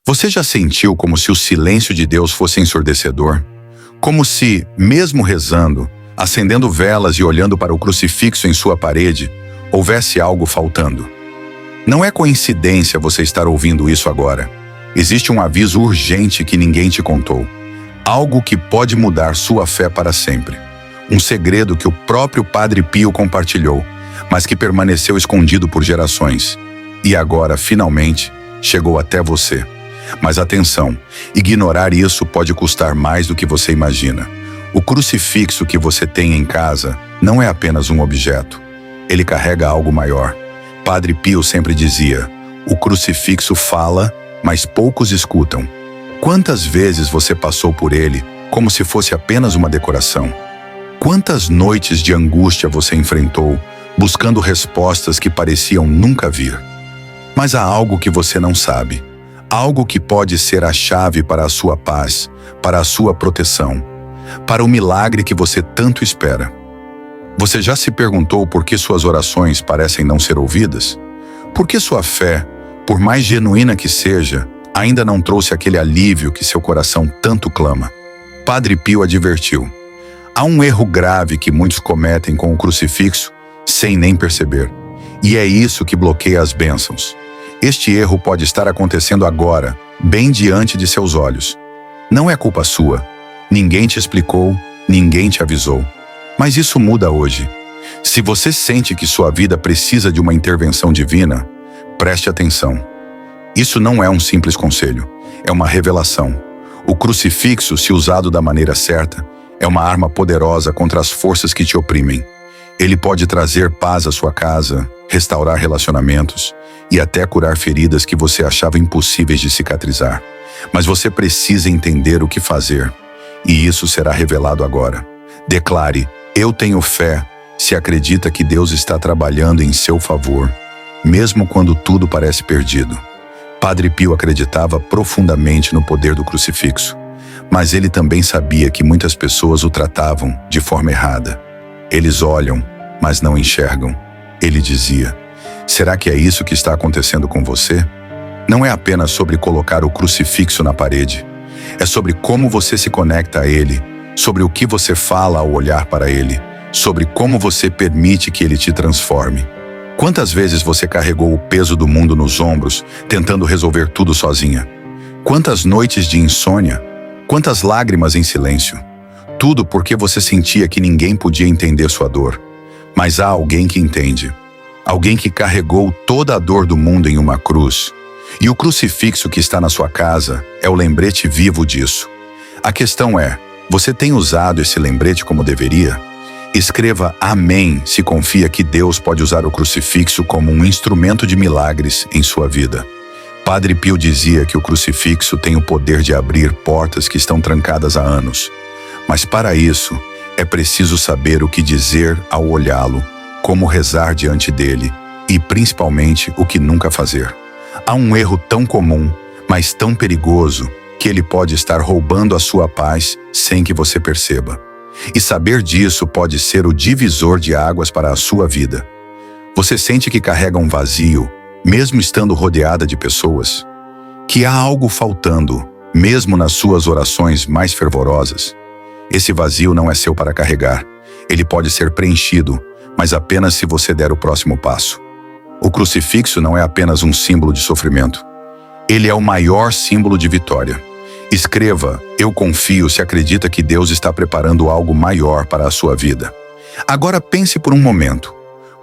Você já sentiu como se o silêncio de Deus fosse ensurdecedor? Como se, mesmo rezando, acendendo velas e olhando para o crucifixo em sua parede, houvesse algo faltando? Não é coincidência você estar ouvindo isso agora. Existe um aviso urgente que ninguém te contou. Algo que pode mudar sua fé para sempre. Um segredo que o próprio Padre Pio compartilhou, mas que permaneceu escondido por gerações. E agora, finalmente, chegou até você. Mas atenção, ignorar isso pode custar mais do que você imagina. O crucifixo que você tem em casa não é apenas um objeto. Ele carrega algo maior. Padre Pio sempre dizia: o crucifixo fala, mas poucos escutam. Quantas vezes você passou por ele como se fosse apenas uma decoração? Quantas noites de angústia você enfrentou, buscando respostas que pareciam nunca vir? Mas há algo que você não sabe. Algo que pode ser a chave para a sua paz, para a sua proteção, para o milagre que você tanto espera. Você já se perguntou por que suas orações parecem não ser ouvidas? Por que sua fé, por mais genuína que seja, ainda não trouxe aquele alívio que seu coração tanto clama? Padre Pio advertiu: há um erro grave que muitos cometem com o crucifixo sem nem perceber. E é isso que bloqueia as bênçãos. Este erro pode estar acontecendo agora, bem diante de seus olhos. Não é culpa sua. Ninguém te explicou, ninguém te avisou. Mas isso muda hoje. Se você sente que sua vida precisa de uma intervenção divina, preste atenção. Isso não é um simples conselho, é uma revelação. O crucifixo, se usado da maneira certa, é uma arma poderosa contra as forças que te oprimem. Ele pode trazer paz à sua casa, restaurar relacionamentos e até curar feridas que você achava impossíveis de cicatrizar. Mas você precisa entender o que fazer, e isso será revelado agora. Declare: eu tenho fé, se acredita que Deus está trabalhando em seu favor, mesmo quando tudo parece perdido. Padre Pio acreditava profundamente no poder do crucifixo, mas ele também sabia que muitas pessoas o tratavam de forma errada. Eles olham, mas não enxergam. Ele dizia: será que é isso que está acontecendo com você? Não é apenas sobre colocar o crucifixo na parede. É sobre como você se conecta a ele, sobre o que você fala ao olhar para ele, sobre como você permite que ele te transforme. Quantas vezes você carregou o peso do mundo nos ombros, tentando resolver tudo sozinha? Quantas noites de insônia? Quantas lágrimas em silêncio? Tudo porque você sentia que ninguém podia entender sua dor. Mas há alguém que entende. Alguém que carregou toda a dor do mundo em uma cruz. E o crucifixo que está na sua casa é o lembrete vivo disso. A questão é: você tem usado esse lembrete como deveria? Escreva amém se confia que Deus pode usar o crucifixo como um instrumento de milagres em sua vida. Padre Pio dizia que o crucifixo tem o poder de abrir portas que estão trancadas há anos. Mas para isso, é preciso saber o que dizer ao olhá-lo, como rezar diante dele e, principalmente, o que nunca fazer. Há um erro tão comum, mas tão perigoso, que ele pode estar roubando a sua paz sem que você perceba. E saber disso pode ser o divisor de águas para a sua vida. Você sente que carrega um vazio, mesmo estando rodeada de pessoas? Que há algo faltando, mesmo nas suas orações mais fervorosas? Esse vazio não é seu para carregar. Ele pode ser preenchido, mas apenas se você der o próximo passo. O crucifixo não é apenas um símbolo de sofrimento. Ele é o maior símbolo de vitória. Escreva: eu confio se acredita que Deus está preparando algo maior para a sua vida. Agora pense por um momento.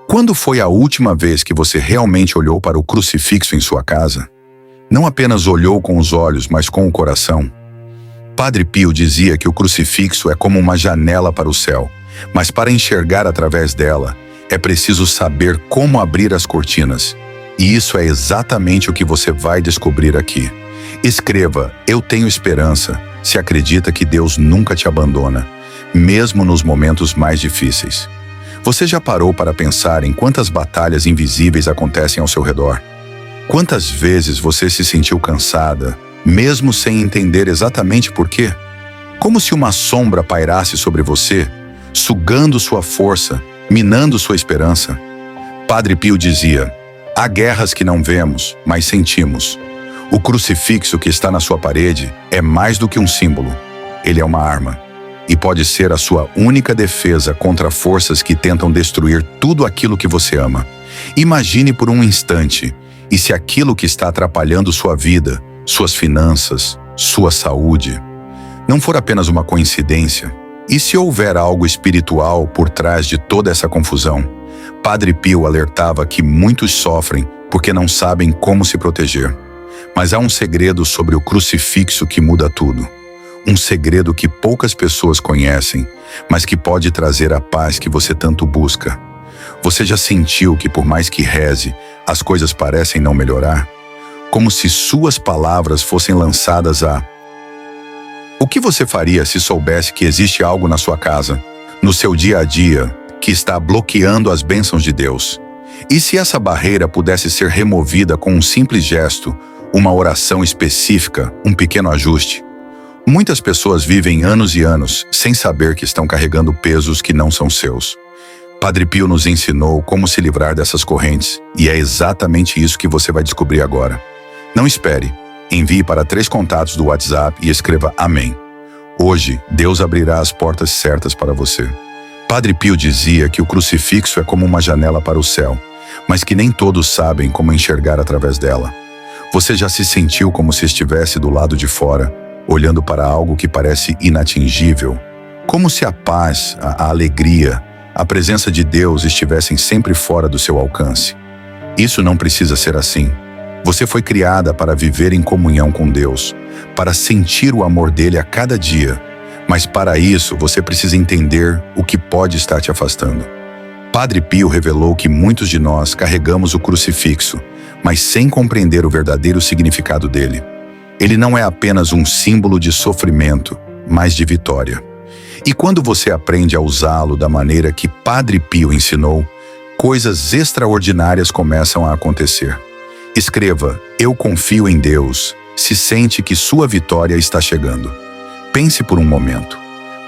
Quando foi a última vez que você realmente olhou para o crucifixo em sua casa? Não apenas olhou com os olhos, mas com o coração. Padre Pio dizia que o crucifixo é como uma janela para o céu, mas para enxergar através dela, é preciso saber como abrir as cortinas. E isso é exatamente o que você vai descobrir aqui. Escreva: eu tenho esperança, se acredita que Deus nunca te abandona, mesmo nos momentos mais difíceis. Você já parou para pensar em quantas batalhas invisíveis acontecem ao seu redor? Quantas vezes você se sentiu cansada, mesmo sem entender exatamente por quê? Como se uma sombra pairasse sobre você, sugando sua força, minando sua esperança. Padre Pio dizia: há guerras que não vemos, mas sentimos. O crucifixo que está na sua parede é mais do que um símbolo. Ele é uma arma. E pode ser a sua única defesa contra forças que tentam destruir tudo aquilo que você ama. Imagine por um instante, e se aquilo que está atrapalhando sua vida, suas finanças, sua saúde, não for apenas uma coincidência? E se houver algo espiritual por trás de toda essa confusão? Padre Pio alertava que muitos sofrem porque não sabem como se proteger. Mas há um segredo sobre o crucifixo que muda tudo. Um segredo que poucas pessoas conhecem, mas que pode trazer a paz que você tanto busca. Você já sentiu que por mais que reze, as coisas parecem não melhorar? Como se suas palavras fossem lançadas a... O que você faria se soubesse que existe algo na sua casa, no seu dia a dia, que está bloqueando as bênçãos de Deus? E se essa barreira pudesse ser removida com um simples gesto, uma oração específica, um pequeno ajuste? Muitas pessoas vivem anos e anos sem saber que estão carregando pesos que não são seus. Padre Pio nos ensinou como se livrar dessas correntes, e é exatamente isso que você vai descobrir agora. Não espere. Envie para 3 contatos do WhatsApp e escreva Amém. Hoje, Deus abrirá as portas certas para você. Padre Pio dizia que o crucifixo é como uma janela para o céu, mas que nem todos sabem como enxergar através dela. Você já se sentiu como se estivesse do lado de fora, olhando para algo que parece inatingível? Como se a paz, a alegria, a presença de Deus estivessem sempre fora do seu alcance. Isso não precisa ser assim. Você foi criada para viver em comunhão com Deus, para sentir o amor dele a cada dia. Mas para isso, você precisa entender o que pode estar te afastando. Padre Pio revelou que muitos de nós carregamos o crucifixo, mas sem compreender o verdadeiro significado dele. Ele não é apenas um símbolo de sofrimento, mas de vitória. E quando você aprende a usá-lo da maneira que Padre Pio ensinou, coisas extraordinárias começam a acontecer. Escreva, eu confio em Deus, se sente que sua vitória está chegando. Pense por um momento.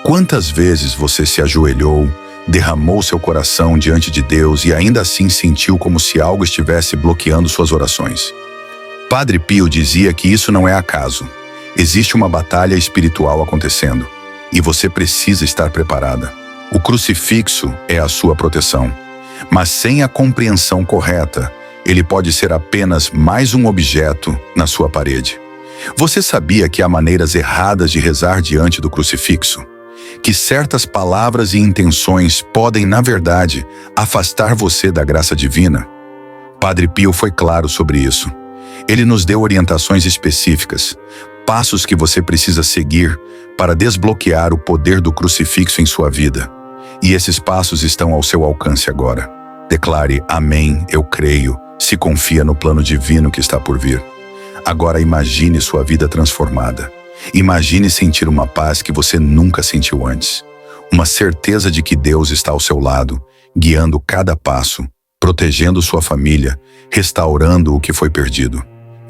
Quantas vezes você se ajoelhou, derramou seu coração diante de Deus e ainda assim sentiu como se algo estivesse bloqueando suas orações? Padre Pio dizia que isso não é acaso. Existe uma batalha espiritual acontecendo, e você precisa estar preparada. O crucifixo é a sua proteção, mas sem a compreensão correta, ele pode ser apenas mais um objeto na sua parede. Você sabia que há maneiras erradas de rezar diante do crucifixo? Que certas palavras e intenções podem, na verdade, afastar você da graça divina? Padre Pio foi claro sobre isso. Ele nos deu orientações específicas, passos que você precisa seguir para desbloquear o poder do crucifixo em sua vida. E esses passos estão ao seu alcance agora. Declare, Amém, eu creio, se confia no plano divino que está por vir. Agora imagine sua vida transformada. Imagine sentir uma paz que você nunca sentiu antes. Uma certeza de que Deus está ao seu lado, guiando cada passo, protegendo sua família, restaurando o que foi perdido.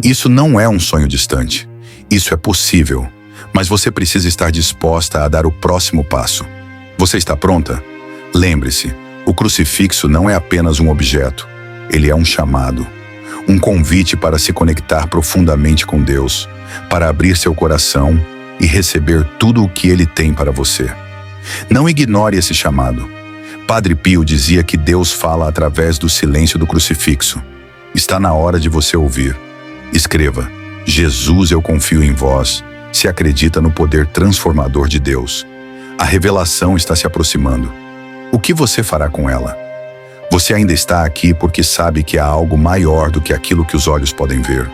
Isso não é um sonho distante. Isso é possível, mas você precisa estar disposta a dar o próximo passo. Você está pronta? Lembre-se, o crucifixo não é apenas um objeto. Ele é um chamado, um convite para se conectar profundamente com Deus, para abrir seu coração e receber tudo o que Ele tem para você. Não ignore esse chamado. Padre Pio dizia que Deus fala através do silêncio do crucifixo. Está na hora de você ouvir. Escreva, Jesus, eu confio em vós, se acredita no poder transformador de Deus. A revelação está se aproximando. O que você fará com ela? Você ainda está aqui porque sabe que há algo maior do que aquilo que os olhos podem ver.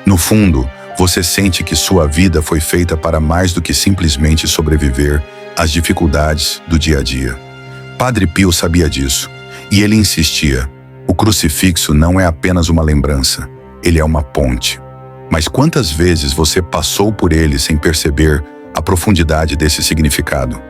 No fundo, você sente que sua vida foi feita para mais do que simplesmente sobreviver às dificuldades do dia a dia. Padre Pio sabia disso, e ele insistia, o crucifixo não é apenas uma lembrança, ele é uma ponte. Mas quantas vezes você passou por ele sem perceber a profundidade desse significado?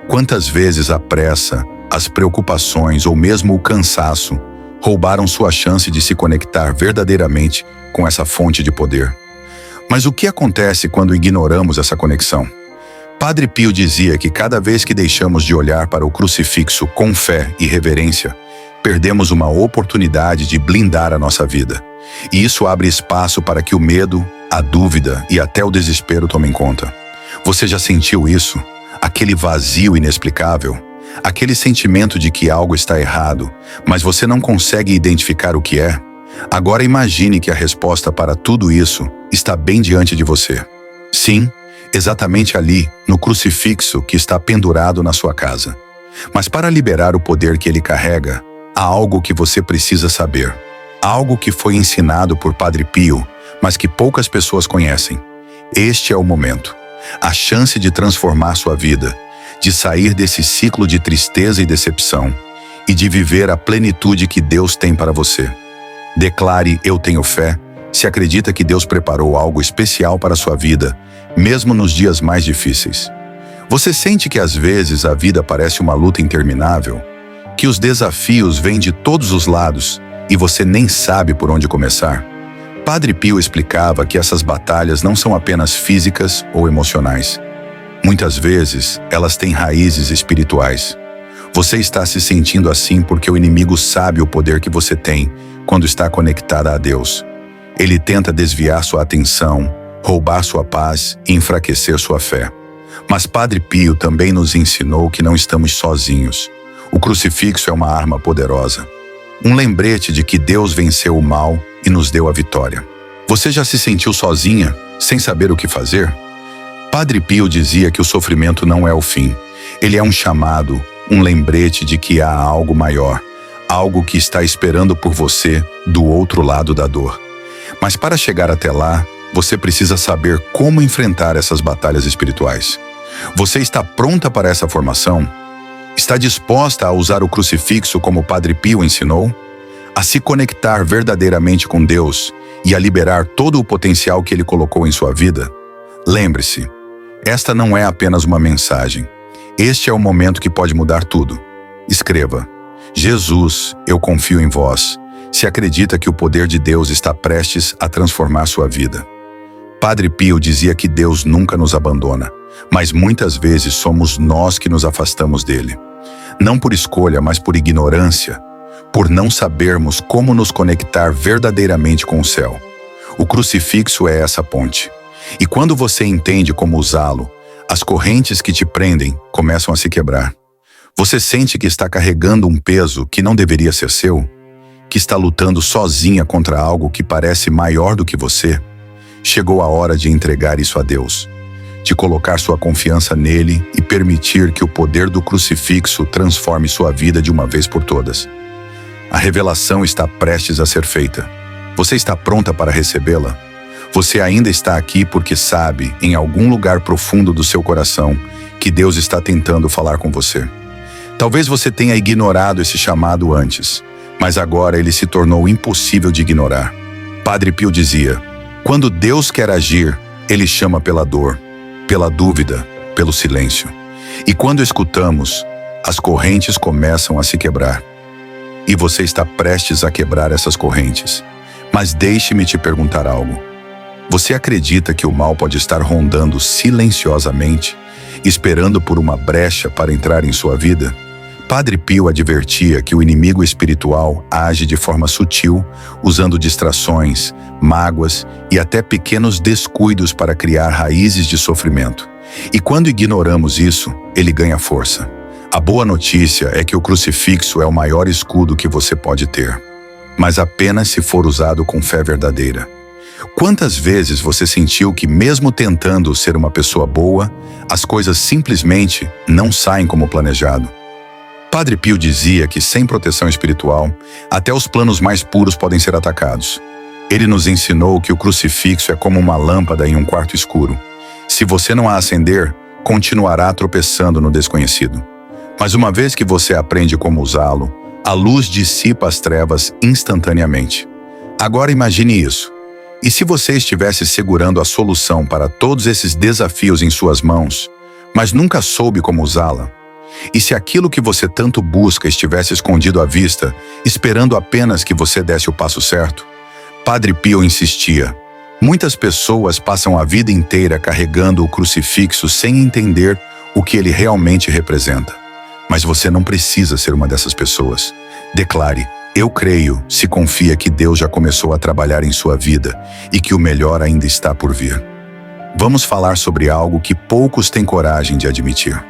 Quantas vezes a pressa, as preocupações ou mesmo o cansaço roubaram sua chance de se conectar verdadeiramente com essa fonte de poder? Mas o que acontece quando ignoramos essa conexão? Padre Pio dizia que cada vez que deixamos de olhar para o crucifixo com fé e reverência, perdemos uma oportunidade de blindar a nossa vida, E isso abre espaço para que o medo, a dúvida e até o desespero tomem conta. Você já sentiu isso? Aquele vazio inexplicável? Aquele sentimento de que algo está errado, mas você não consegue identificar o que é? Agora imagine que a resposta para tudo isso está bem diante de você. Sim, exatamente ali, no crucifixo que está pendurado na sua casa. Mas para liberar o poder que ele carrega, há algo que você precisa saber. Algo que foi ensinado por Padre Pio, mas que poucas pessoas conhecem. Este é o momento. A chance de transformar sua vida, de sair desse ciclo de tristeza e decepção e de viver a plenitude que Deus tem para você. Declare "Eu tenho fé" se acredita que Deus preparou algo especial para a sua vida, mesmo nos dias mais difíceis. Você sente que às vezes a vida parece uma luta interminável? Que os desafios vêm de todos os lados e você nem sabe por onde começar? Padre Pio explicava que essas batalhas não são apenas físicas ou emocionais. Muitas vezes, elas têm raízes espirituais. Você está se sentindo assim porque o inimigo sabe o poder que você tem quando está conectada a Deus. Ele tenta desviar sua atenção, roubar sua paz e enfraquecer sua fé. Mas Padre Pio também nos ensinou que não estamos sozinhos. O crucifixo é uma arma poderosa. Um lembrete de que Deus venceu o mal e nos deu a vitória. Você já se sentiu sozinha, sem saber o que fazer? Padre Pio dizia que o sofrimento não é o fim. Ele é um chamado, um lembrete de que há algo maior, algo que está esperando por você do outro lado da dor. Mas para chegar até lá, você precisa saber como enfrentar essas batalhas espirituais. Você está pronta para essa formação? Está disposta a usar o crucifixo como Padre Pio ensinou? A se conectar verdadeiramente com Deus e a liberar todo o potencial que Ele colocou em sua vida? Lembre-se, esta não é apenas uma mensagem. Este é o momento que pode mudar tudo. Escreva: Jesus, eu confio em vós. Se acredita que o poder de Deus está prestes a transformar sua vida. Padre Pio dizia que Deus nunca nos abandona, mas muitas vezes somos nós que nos afastamos dele. Não por escolha, mas por ignorância, por não sabermos como nos conectar verdadeiramente com o céu. O crucifixo é essa ponte. E quando você entende como usá-lo, as correntes que te prendem começam a se quebrar. Você sente que está carregando um peso que não deveria ser seu? Que está lutando sozinha contra algo que parece maior do que você? Chegou a hora de entregar isso a Deus, de colocar sua confiança nele e permitir que o poder do crucifixo transforme sua vida de uma vez por todas. A revelação está prestes a ser feita. Você está pronta para recebê-la? Você ainda está aqui porque sabe, em algum lugar profundo do seu coração, que Deus está tentando falar com você. Talvez você tenha ignorado esse chamado antes, mas agora ele se tornou impossível de ignorar. Padre Pio dizia: quando Deus quer agir, ele chama pela dor, pela dúvida, pelo silêncio. E quando escutamos, as correntes começam a se quebrar. E você está prestes a quebrar essas correntes. Mas deixe-me te perguntar algo. Você acredita que o mal pode estar rondando silenciosamente, esperando por uma brecha para entrar em sua vida? Padre Pio advertia que o inimigo espiritual age de forma sutil, usando distrações, mágoas e até pequenos descuidos para criar raízes de sofrimento. E quando ignoramos isso, ele ganha força. A boa notícia é que o crucifixo é o maior escudo que você pode ter, mas apenas se for usado com fé verdadeira. Quantas vezes você sentiu que, mesmo tentando ser uma pessoa boa, as coisas simplesmente não saem como planejado? Padre Pio dizia que sem proteção espiritual, até os planos mais puros podem ser atacados. Ele nos ensinou que o crucifixo é como uma lâmpada em um quarto escuro. Se você não a acender, continuará tropeçando no desconhecido. Mas uma vez que você aprende como usá-lo, a luz dissipa as trevas instantaneamente. Agora imagine isso. E se você estivesse segurando a solução para todos esses desafios em suas mãos, mas nunca soube como usá-la? E se aquilo que você tanto busca estivesse escondido à vista, esperando apenas que você desse o passo certo? Padre Pio insistia: muitas pessoas passam a vida inteira carregando o crucifixo sem entender o que ele realmente representa. Mas você não precisa ser uma dessas pessoas. Declare: Eu creio, se confia que Deus já começou a trabalhar em sua vida e que o melhor ainda está por vir. Vamos falar sobre algo que poucos têm coragem de admitir.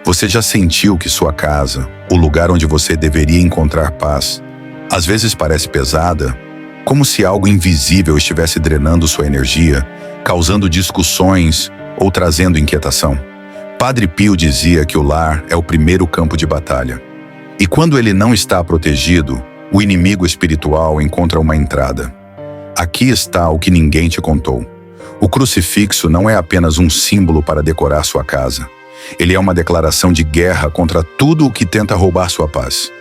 Você já sentiu que sua casa, o lugar onde você deveria encontrar paz, às vezes parece pesada, como se algo invisível estivesse drenando sua energia, causando discussões ou trazendo inquietação? Padre Pio dizia que o lar é o primeiro campo de batalha. E quando ele não está protegido, o inimigo espiritual encontra uma entrada. Aqui está o que ninguém te contou. O crucifixo não é apenas um símbolo para decorar sua casa. Ele é uma declaração de guerra contra tudo o que tenta roubar sua paz.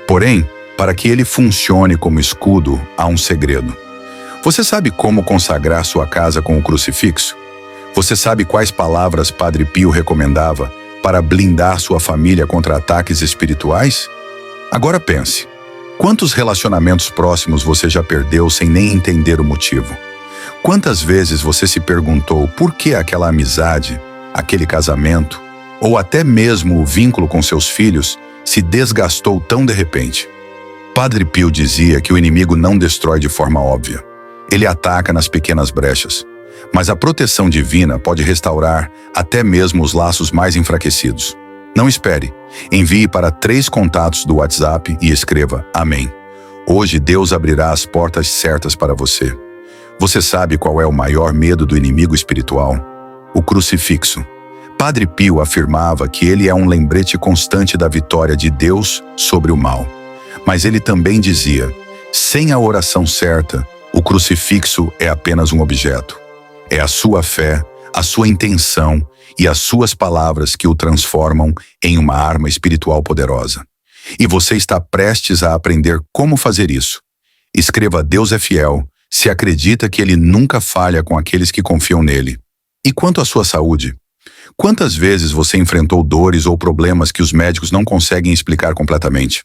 Porém, para que ele funcione como escudo, há um segredo. Você sabe como consagrar sua casa com o crucifixo? Você sabe quais palavras Padre Pio recomendava para blindar sua família contra ataques espirituais? Agora pense. Quantos relacionamentos próximos você já perdeu sem nem entender o motivo? Quantas vezes você se perguntou por que aquela amizade, aquele casamento, ou até mesmo o vínculo com seus filhos se desgastou tão de repente? Padre Pio dizia que o inimigo não destrói de forma óbvia. Ele ataca nas pequenas brechas. Mas a proteção divina pode restaurar até mesmo os laços mais enfraquecidos. Não espere. Envie para 3 contatos do WhatsApp e escreva Amém. Hoje Deus abrirá as portas certas para você. Você sabe qual é o maior medo do inimigo espiritual? O crucifixo. Padre Pio afirmava que ele é um lembrete constante da vitória de Deus sobre o mal. Mas ele também dizia, sem a oração certa, o crucifixo é apenas um objeto. É a sua fé, a sua intenção e as suas palavras que o transformam em uma arma espiritual poderosa. E você está prestes a aprender como fazer isso. Escreva Deus é fiel, se acredita que ele nunca falha com aqueles que confiam nele. E quanto à sua saúde? Quantas vezes você enfrentou dores ou problemas que os médicos não conseguem explicar completamente?